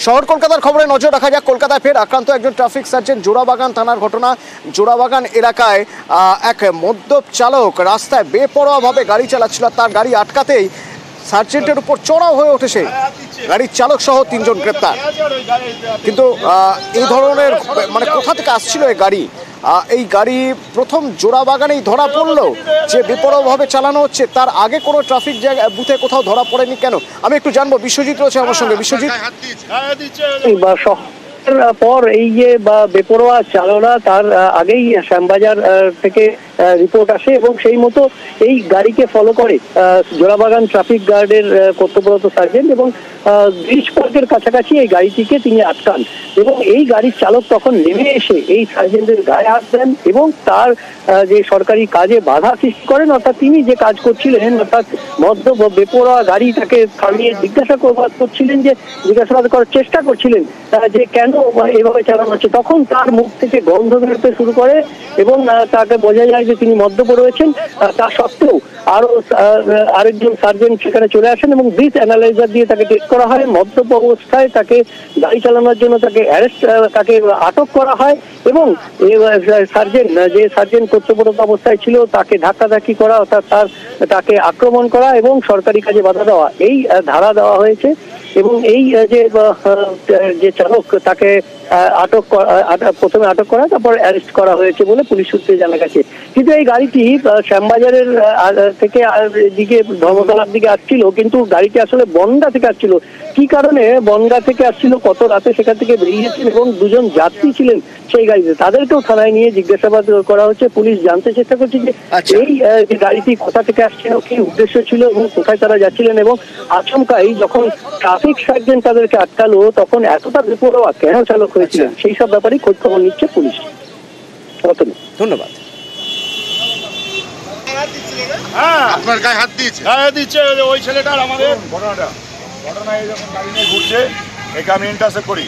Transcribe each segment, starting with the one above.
শহর কলকাতার খবরে নজর রাখা যাক। কলকাতায় ফের আক্রান্ত একজন ট্রাফিক সার্জেন্ট। জোড়াবাগান থানার ঘটনা। জোড়াবাগান এলাকায় এক মদ্যপ চালক রাস্তায় বেপরোয়াভাবে গাড়ি চালাচ্ছিল। তার গাড়ি আটকাতেই সার্জেন্টের উপর চড়াও হয়ে ওঠে সে। গাড়ির চালক সহ 3 জন গ্রেপ্তার। কিন্তু এই ধরনের মানে কোথা থেকে আসছিল এই গাড়ি? এই গাড়ি প্রথম জোড়াবাগানেই ধরা পড়লো যে বেপরোয়াভাবে চালানো হচ্ছে। তার আগে কোনো ট্রাফিক বুথে কোথাও ধরা পড়েনি কেন? আমি একটু জানবো। বিশ্বজিৎ রয়েছে আমার সঙ্গে। বিশ্বজিৎ, পর এই যে বেপরোয়া চালনা, তার আগেই শ্যামবাজার থেকে রিপোর্ট আসে এবং সেই মতো এই গাড়িকে ফলো করে জোড়াবাগান ট্রাফিক গার্ডের কর্তব্যরত সার্জেন্ট এবং ব্রিজ পার্কের কাছাকাছি এই গাড়িটিকে তিনি আটকান এবং এই গাড়ির চালক তখন নেমে এসে এই সার্জেন্টের গায়ে হাত দেন এবং তার যে সরকারি কাজে বাধা সৃষ্টি করেন। অর্থাৎ তিনি যে কাজ করছিলেন, অর্থাৎ মদ্য বেপরোয়া গাড়ি, তাকে থামিয়ে জিজ্ঞাসাবাদ করার চেষ্টা করছিলেন যে কেন এভাবে চালানো হচ্ছে। তখন তার মুখ থেকে গন্ধ বেরোতে শুরু করে এবং তাকে বোঝা যায় যে তিনি মদ্যপ রয়েছেন। তা সত্ত্বেও আরেকজন সার্জেন্ট সেখানে চলে আসেন এবং ব্রিথ অ্যানালাইজার দিয়ে তাকে টেস্ট করা হয়। মদ্যপ অবস্থায় তাকে গাড়ি চালানোর জন্য তাকে আটক করা হয় এবং যে সার্জেন্ট কর্তব্যরত অবস্থায় ছিল তাকে ধাক্কাধাক্কি করা, অর্থাৎ তাকে আক্রমণ করা এবং সরকারি কাজে বাধা দেওয়া, এই ধারা দেওয়া হয়েছে। এবং এই যে চালক, তাকে প্রথমে আটক করা, তারপর অ্যারেস্ট করা হয়েছে বলে পুলিশ সূত্রে জানা গেছে। কিন্তু এই গাড়িটি শ্যামবাজারের থেকে দিকে ধর্মতলার দিকে আসছিল, কিন্তু গাড়িটি আসলে বনগা থেকে আসছিল। কি কারণে বনগা থেকে আসছিল, কত রাতে সেখান থেকে বেরিয়েছেন এবং 2 জন যাত্রী ছিলেন সেই গাড়িতে, তাদেরকেও থানায় নিয়ে জিজ্ঞাসাবাদ করা হচ্ছে। পুলিশ জানতে চেষ্টা করছে যে এই যে গাড়িটি কোথা থেকে আসছিল, কি উদ্দেশ্য ছিল এবং কোথায় তারা যাচ্ছিলেন, এবং আচমকাই যখন ট্রাফিক সার্জেন্ট তাদেরকে আটকালো তখন এতটা বেপরোয়া কেন চালক হয়েছিলেন, সেই সব ব্যাপারে খোঁজ খবর নিচ্ছে পুলিশ। ধন্যবাদ। আপনার গায়ে হাত দিচ্ছে ওই ছেলেটার। আমাদের ঘটনা যখন গাড়ি নিয়ে ঘুরছে, একে আমি ইন্টারসেপ্ট করি,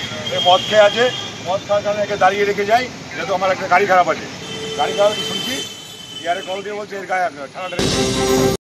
মদ খেয়ে আছে, মদ খাওয়ার কারণে একে দাঁড়িয়ে রেখে যাই, যেহেতু আমার একটা গাড়ি খারাপ আছে। গাড়ি খারাপ শুনছি, ইয়ারে কল দিয়ে বলছে এর গায়ে ঠান্ডা